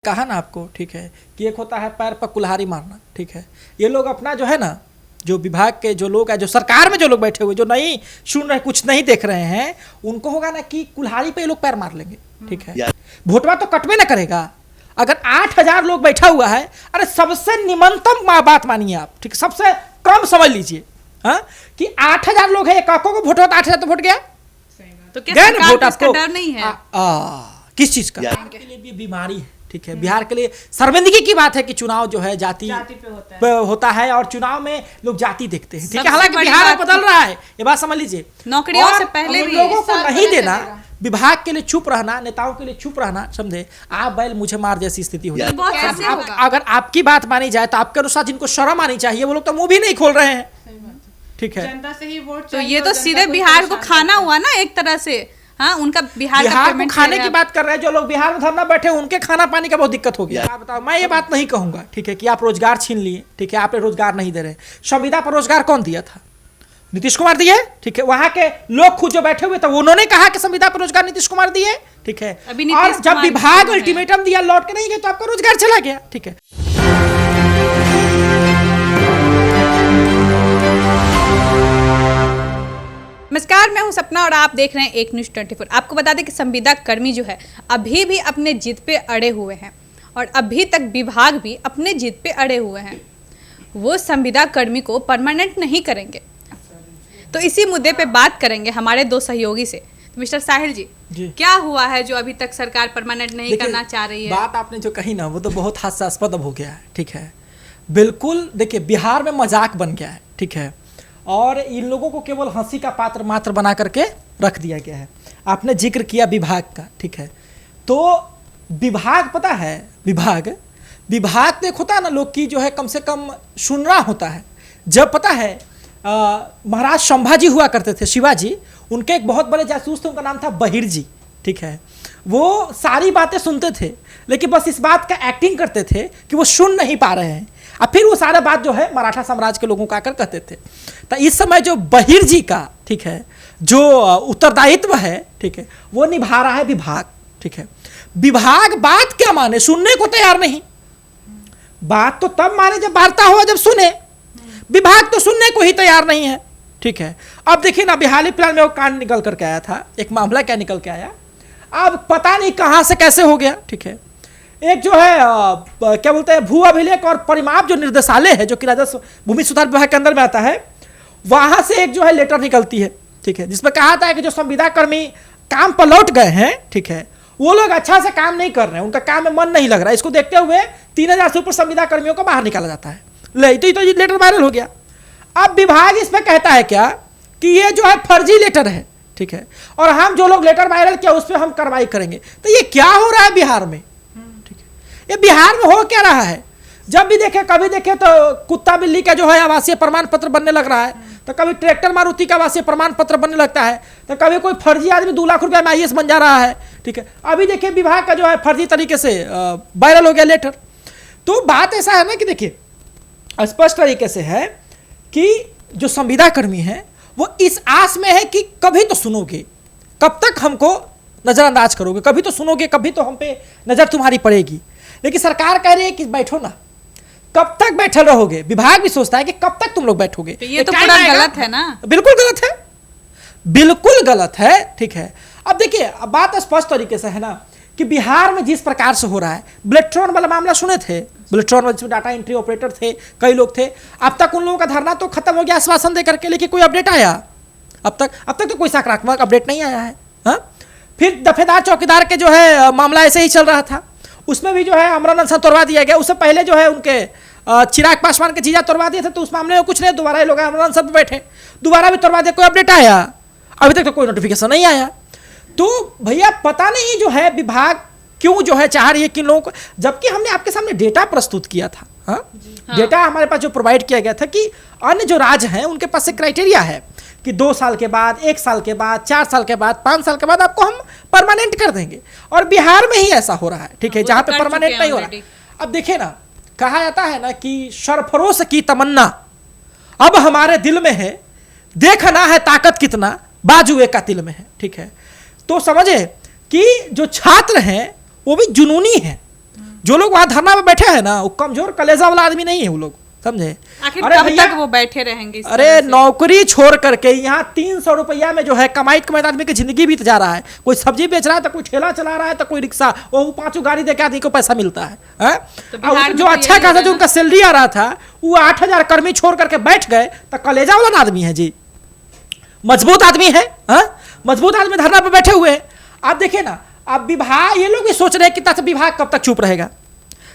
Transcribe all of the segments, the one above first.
कहा ना आपको, ठीक है, कि एक होता है पैर पर कुल्हाड़ी मारना, ठीक है। ये लोग अपना जो है ना, जो विभाग के जो लोग हैं, जो सरकार में जो लोग बैठे हुए, जो नहीं सुन रहे, कुछ नहीं देख रहे हैं, उनको होगा ना कि कुल्हाड़ी पे ये लोग पैर मार लेंगे, ठीक है। वोटवा तो कटवे ना करेगा। अगर 8,000 लोग बैठा हुआ है, अरे सबसे निम्नतम बात मानिए आप, ठीक, सबसे कम समझ लीजिए, हाँ, कि 8,000 लोग है, एक को वोट होता, 8,000 तो वोट गया, तो क्या सरकार को इसका डर नहीं है? किस चीज का? के लिए भी बीमारी है, ठीक है। बिहार के लिए शर्मिंदगी की बात है कि चुनाव जो है जाति पे होता है और चुनाव में लोग जाति देखते हैं, ठीक है। हालांकि बिहार बदल रहा है, ये बात समझ लीजिए। नौकरियों से पहले भी लोगों को नहीं देना, विभाग के लिए चुप रहना, नेताओं के लिए चुप रहना, समझे आप, बैल मुझे मार जैसी स्थिति हो जाए। अगर आपकी बात मानी जाए तो आपके अनुसार जिनको शर्म आनी चाहिए वो लोग तो मुंह भी नहीं खोल रहे हैं, ठीक है। जनता से ही वोट, तो ये तो सीधे बिहार को खाना हुआ ना एक तरह से। हाँ, उनका बिहार को खाने की बात कर रहे हैं। जो लोग बिहार में धरना बैठे उनके खाना पानी का बहुत दिक्कत हो गया। आप बताओ, मैं ये बात नहीं कहूंगा, ठीक है, कि आप रोजगार छीन लिए, ठीक है, आप रोजगार नहीं दे रहे। संविदा पर रोजगार कौन दिया था? नीतीश कुमार दिए, ठीक है। वहां के लोग खुद जो बैठे हुए थे उन्होंने कहा कि संविदा पर रोजगार नीतीश कुमार दिए, ठीक है। और जब विभाग अल्टीमेटम दिया, लौट के नहीं गए, तो आपका रोजगार चला गया, ठीक है। नमस्कार, मैं हूं सपना और आप देख रहे हैं एक न्यूज़ 24। आपको बता दें कि संविदा कर्मी जो है अभी भी अपने जिद पे अड़े हुए हैं और अभी तक विभाग भी अपने जिद पे अड़े हुए हैं। वो संविदा कर्मी को परमानेंट नहीं करेंगे। तो इसी मुद्दे पे बात करेंगे हमारे दो सहयोगी से। तो मिस्टर साहिल जी, क्या हुआ है जो अभी तक सरकार परमानेंट नहीं करना चाह रही है? बात आपने जो कही ना, वो तो बहुत हास्यास्पद हो गया है, ठीक है। बिल्कुल, देखिए, बिहार में मजाक बन गया है, ठीक है, और इन लोगों को केवल हंसी का पात्र मात्र बना करके रख दिया गया है। आपने जिक्र किया विभाग का, ठीक है। तो विभाग, पता है, विभाग तो एक होता है ना, लोग की जो है कम से कम सुनना होता है। जब पता है महाराज संभाजी हुआ करते थे, शिवाजी, उनके एक बहुत बड़े जासूस थे, उनका नाम था बहिर जी, ठीक है। वो सारी बातें सुनते थे, लेकिन बस इस बात का एक्टिंग करते थे कि वो सुन नहीं पा रहे हैं, और फिर वो सारा बात जो है मराठा साम्राज्य के लोगों को आकर कहते थे। तो इस समय जो बहिर जी का, ठीक है, जो उत्तरदायित्व है, ठीक है, वो निभा रहा है विभाग, ठीक है। विभाग बात क्या माने, सुनने को तैयार नहीं। बात तो तब माने जब वार्ता हो, जब सुने। विभाग तो सुनने को ही तैयार नहीं है, ठीक है। अब देखिए ना, बिहाली प्लान में वो कांड निकल करके आया था, एक मामला क्या निकल के आया, अब पता नहीं कहां से कैसे हो गया, ठीक है। एक जो है क्या बोलते हैं, भू अभिलेख और परिमाप जो निर्देशालय है, जो कि राजस्व भूमि सुधार विभाग के अंदर में आता है, वहां से एक जो है लेटर निकलती है, ठीक है, जिसमें कहा था कि जो संविदा कर्मी काम पर लौट गए हैं, ठीक है, वो लोग अच्छा से काम नहीं कर रहे हैं, उनका काम में मन नहीं लग रहा है। इसको देखते हुए 3,000 से ऊपर संविदा कर्मियों को बाहर निकाला जाता है। तो ये लेटर वायरल हो गया। अब विभाग इस पर कहता है क्या कि ये जो है फर्जी लेटर है, ठीक है, और हम जो लोग लेटर वायरल किया उस पर हम कार्रवाई करेंगे। तो ये क्या हो रहा है बिहार में, ठीक है, ये बिहार में हो क्या रहा है? जब भी देखे, कभी देखे तो कुत्ता बिल्ली का जो है आवासीय प्रमाण पत्र बनने लग रहा है, तो कभी ट्रैक्टर मारुति का आवासीय प्रमाण पत्र बनने लगता है, तो कभी कोई फर्जी आदमी 2 लाख रुपया में IAS बन जा रहा है, ठीक है। अभी देखिए विभाग का जो है फर्जी तरीके से वायरल हो गया लेटर। तो बात ऐसा है ना कि देखिए, स्पष्ट तरीके से है कि जो संविदा कर्मी है वो इस आस में है कि कभी तो सुनोगे, कब तक हमको नजरअंदाज करोगे, कभी तो सुनोगे, कभी तो हम पे नजर तुम्हारी पड़ेगी। लेकिन सरकार कह रही है कि बैठो ना, कब तक बैठे रहोगे? विभाग भी सोचता है कि कब तक तुम लोग बैठोगे। तो ये तो पूरा गलत है ना। बिल्कुल गलत है, बिल्कुल गलत है, ठीक है। अब देखिए, अब बात स्पष्ट तरीके से है ना कि बिहार में जिस प्रकार से हो रहा है, ब्लेट्रॉन वाला मामला सुने थे, ब्लेट्रॉन में जिसमें डाटा एंट्री ऑपरेटर थे, कई लोग थे। अब तक उन लोगों का धरना तो खत्म हो गया आश्वासन दे करके, लेकिन कोई अपडेट आया? अब तक तो कोई सकारात्मक अपडेट नहीं आया है। हाँ, फिर दफेदार चौकीदार के जो है मामला ऐसे ही चल रहा था, उसमें भी जो है अमरण अनशन तोड़वा दिया गया। उससे पहले जो है उनके चिराग पासवान के जीजा तोड़वा दिए थे, तो उस मामले में कुछ नहीं, दोबारा ये लोग अमरण अनशन पर बैठे, दोबारा भी तोड़वा दिया। कोई अपडेट आया? अभी तक तो कोई नोटिफिकेशन नहीं आया। तो भैया पता नहीं जो है विभाग क्यों जो है चाह रही है कि लोगों को, जबकि हमने आपके सामने डेटा प्रस्तुत किया था। हाँ? डेटा हमारे पास जो प्रोवाइड किया गया था कि अन्य जो राज्य हैं उनके पास एक क्राइटेरिया है कि 2 साल के बाद, 1 साल के बाद, 4 साल के बाद, 5 साल के बाद आपको हम परमानेंट कर देंगे, और बिहार में ही ऐसा हो रहा है, ठीक है, जहां पे परमानेंट नहीं हो रहा। अब देखिए ना, कहा जाता है ना कि सरफरोश की तमन्ना अब हमारे दिल में है, देखना है ताकत कितना बाजुए का तिल में है, ठीक है। तो समझे कि जो छात्र हैं वो भी जुनूनी है, जो लोग वहां धरना में बैठे हैं ना, वो कमजोर कलेजा वाला आदमी नहीं है वो लोग, समझे। आखिर अरे कब भैया, तक वो बैठे रहेंगे इस अरे तरह से? नौकरी छोड़ करके यहाँ 300 रुपया में जो है कमाई आदमी की जिंदगी बीत जा रहा है। कोई सब्जी बेच रहा है तो कोई ठेला चला रहा है तो कोई रिक्शा, वो 5 गाड़ी देके आदमी को पैसा मिलता है, तो बिहार में जो तो अच्छा यही खासा है जो ना। उनका सैलरी आ रहा था वो 8,000 कर्मी छोड़ करके बैठ गए, तो कलेजा वाला ना आदमी है जी, मजबूत आदमी है, मजबूत आदमी धरना पे बैठे हुए हैं। आप देखिए ना, अब विभाग, ये लोग भी सोच रहे हैं कि तक विभाग कब तक चुप रहेगा,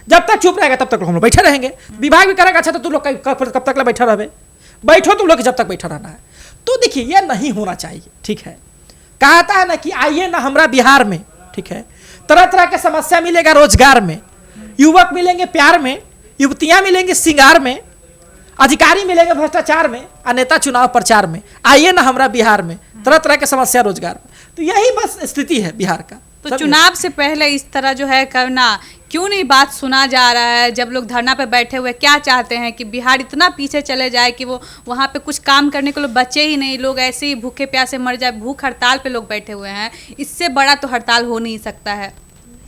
जब तक चुप रहेगा तब तक हम लोग बैठे रहेंगे। विभाग भी करेगा अच्छा तो तुम लोग कब तक बैठा रहे, बैठो तुम लोग जब तक बैठा रहना है। तो देखिए ये नहीं होना चाहिए, ठीक है। कहता है ना कि आइए ना हमारा बिहार में, ठीक है, तरह तरह के समस्या मिलेगा रोजगार में, युवक मिलेंगे प्यार में, युवतियां मिलेंगी श्रृंगार में, अधिकारी मिलेंगे भ्रष्टाचार में, और नेता चुनाव प्रचार में। आइए ना हमारा बिहार में, तरह तरह के समस्या रोजगार में। तो यही बस स्थिति है बिहार का। तो चुनाव से पहले इस तरह जो है करना, क्यों नहीं बात सुना जा रहा है? जब लोग धरना पे बैठे हुए क्या चाहते हैं कि बिहार इतना पीछे चले जाए कि वो वहाँ पे कुछ काम करने के लिए बचे ही नहीं, लोग ऐसे ही भूखे प्यासे मर जाए। भूख हड़ताल पे लोग बैठे हुए हैं, इससे बड़ा तो हड़ताल हो नहीं सकता है।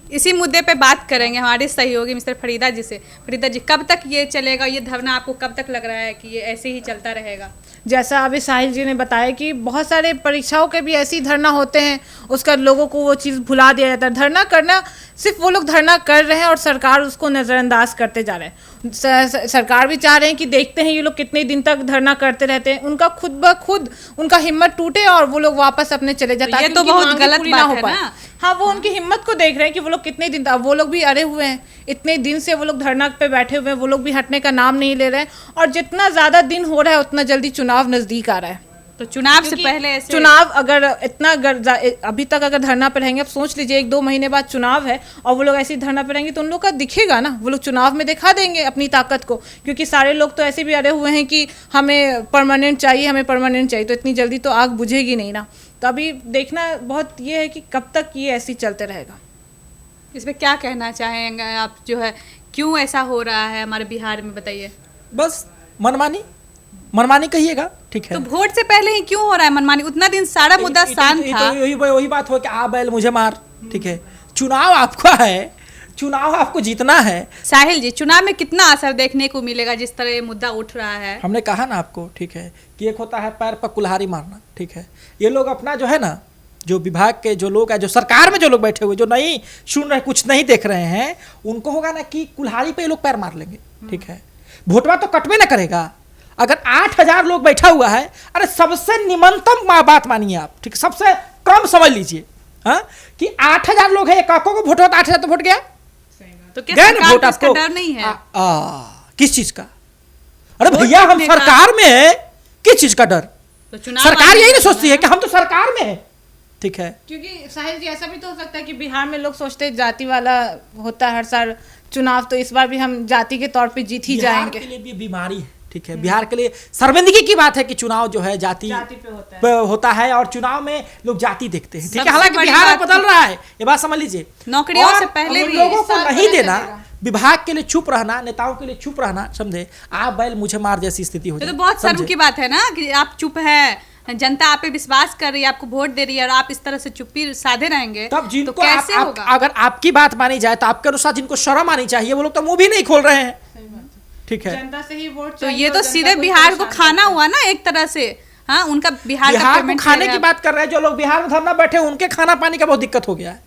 इसी मुद्दे पे बात करेंगे हमारे सहयोगी मिस्टर फरीदा जी से। फरीदा जी, कब तक ये चलेगा, ये धरना आपको कब तक लग रहा है कि ये ऐसे ही चलता रहेगा? जैसा अभी साहिल जी ने बताया कि बहुत सारे परीक्षाओं के भी ऐसे ही धरना होते हैं, उसका लोगों को वो चीज़ भुला दिया जाता है। धरना करना, सिर्फ वो लोग धरना कर रहे हैं और सरकार उसको नज़रअंदाज करते जा रहे हैं। सरकार भी चाह रहे हैं कि देखते हैं ये लोग कितने दिन तक धरना करते रहते हैं, उनका खुद ब खुद उनका हिम्मत टूटे और वो लोग वापस अपने चले जाते हैं। ये तो बहुत गलत बात है ना। हाँ, वो उनकी हिम्मत को देख रहे हैं कि वो लोग कितने दिन, अब वो लोग भी अड़े हुए हैं, इतने दिन से वो लोग धरना पे बैठे हुए हैं, वो लोग भी हटने का नाम नहीं ले रहे हैं। और जितना ज़्यादा दिन हो रहा है उतना जल्दी चुनाव नज़दीक आ रहा है। तो चुनाव से पहले ऐसे चुनाव अगर इतना अभी तक अगर धरना पे रहेंगे, अब सोच लीजिए 1-2 महीने बाद चुनाव है और वो लोग ऐसे ही धरना पे रहेंगे तो उन लोग का दिखेगा ना, वो लोग चुनाव में दिखा देंगे अपनी ताकत को। क्योंकि सारे लोग तो ऐसे भी अड़े हुए हैं कि हमें परमानेंट चाहिए, हमें परमानेंट चाहिए, तो इतनी जल्दी तो आग बुझेगी नहीं ना। तो अभी देखना बहुत ये है कि कब तक ये ऐसे ही चलते रहेगा। इस पर क्या कहना चाहेंगे आप, जो है क्यों ऐसा हो रहा है हमारे बिहार में, बताइए। बस मनमानी कहिएगा, ठीक है। तो वोट से पहले ही क्यों हो रहा है मनमानी? उतना दिन सारा मुद्दा शांत था। वही बात हो कि आ बैल मुझे मार, ठीक है। चुनाव आपका है, चुनाव आपको जीतना है। साहिल जी, चुनाव में कितना असर देखने को मिलेगा जिस तरह ये मुद्दा उठ रहा है? हमने कहा ना आपको, ठीक है, कि एक होता है पैर पर कुल्हाड़ी मारना, ठीक है। ये लोग अपना जो है ना, जो विभाग के जो लोग हैं, जो सरकार में जो लोग बैठे हुए, जो नहीं सुन रहे, कुछ नहीं देख रहे हैं, उनको होगा ना कि कुल्हाड़ी पे ये लोग पैर मार लेंगे, ठीक है। वोटवा तो कटवे ना करेगा। अगर 8,000 लोग बैठा हुआ है, अरे सबसे निम्नतम बात मानिए आप, ठीक, सबसे कम समझ लीजिए, हाँ, कि 8,0000 लोग है, काकों को वोट होता 8,000 तो वोट गया, तो क्या सरकार को इसका डर नहीं है? किस चीज का? अरे भैया, हम सरकार में है, किस चीज का डर? तो चुनाव सरकार यही नहीं सोचती है कि हम तो सरकार में है, ठीक है। क्योंकि साहिल जी, ऐसा भी तो हो सकता है कि बिहार में लोग सोचते हैं जाति वाला होता है हर साल चुनाव, तो इस बार भी हम जाति के तौर पे जीत ही जाएंगे। बिहार के लिए भी बीमारी है, ठीक है। बिहार के लिए शर्मिंदगी की बात है कि चुनाव जो है जाति पे होता है और चुनाव में लोग जाति देखते हैं, ठीक है। हालांकि बिहार में बदल रहा है, ये बात समझ लीजिए। नौकरियों से पहले भी लोगों को नहीं देना, विभाग के लिए चुप रहना, नेताओं के लिए चुप रहना, समझे, आप बैल मुझे मार जैसी स्थिति हो जाए। तो बहुत शर्म की बात है ना कि आप चुप है, जनता आप पे विश्वास कर रही है, आपको वोट दे रही है और आप इस तरह से चुप्पी साधे रहेंगे, तब जिनको तो कैसे होगा? अगर आपकी बात मानी जाए तो आपके अनुसार जिनको शर्म आनी चाहिए वो लोग तो मुंह भी नहीं खोल रहे हैं, ठीक है। जनता से ही वोट, तो ये तो सीधे बिहार को खाना हुआ ना एक तरह से। हाँ, उनका बिहार का पेमेंट खाने की बात कर रहे हैं। जो लोग बिहार में धरना बैठे उनके खाना पानी का बहुत दिक्कत हो गया है,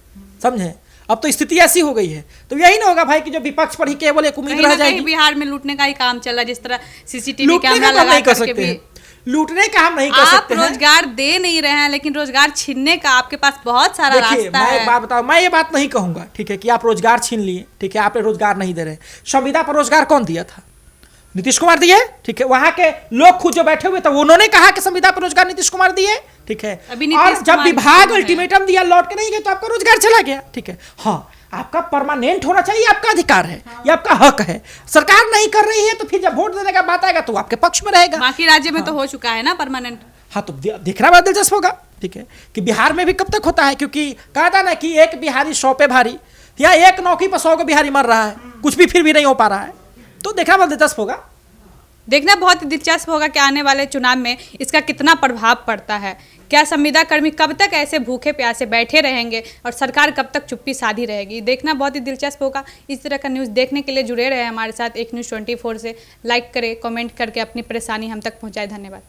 समझे। अब तो स्थिति ऐसी हो गई है, तो यही ना होगा भाई कि जो विपक्ष पर ही केवल एक उम्मीद रह जाएगी। बिहार में लूटने का ही काम चल रहा है, जिस तरह सीसीटीवी कैमरा लगा करके भी लूटने का हम नहीं कर सकते हैं। आप रोजगार दे नहीं रहे हैं, लेकिन रोजगार छीनने का आपके पास बहुत सारा रास्ता है। मैं एक बात बताऊं, मैं ये बात नहीं कहूंगा, ठीक है, कि आप रोजगार छीन लिए, ठीक है, आपने रोजगार नहीं दे रहे। संविदा पर रोजगार कौन दिया था? नीतीश कुमार दिए, ठीक है। वहां के लोग खुद जो बैठे हुए थे उन्होंने कहा कि संविदा पर रोजगार नीतीश कुमार दिए, ठीक है। और जब विभाग अल्टीमेटम दिया, लौट के नहीं गए, तो आपका रोजगार चला गया, ठीक है। हाँ, आपका परमानेंट होना चाहिए, आपका अधिकार है, ये आपका हक है। सरकार नहीं कर रही है तो फिर जब वोट देने का बात आएगा तो आपके पक्ष में रहेगा। बाकी राज्य में तो हो चुका है ना परमानेंट। हाँ, तो देखना बड़ा दिलचस्प होगा, ठीक है, कि बिहार में भी कब तक होता है। क्योंकि कहा था ना कि एक बिहारी 100 पे भारी, या एक नौकरी पर 100 को बिहारी मर रहा है, कुछ भी फिर भी नहीं हो पा रहा है। तो देखना बड़ा दिलचस्प होगा। देखना बहुत ही दिलचस्प होगा कि आने वाले चुनाव में इसका कितना प्रभाव पड़ता है। क्या संविदा कर्मी कब तक ऐसे भूखे प्यासे बैठे रहेंगे और सरकार कब तक चुप्पी साधी रहेगी, देखना बहुत ही दिलचस्प होगा। इस तरह का न्यूज़ देखने के लिए जुड़े रहे हमारे साथ एक न्यूज़ 24 से। लाइक करें, कमेंट करके अपनी परेशानी हम तक पहुंचाएं। धन्यवाद।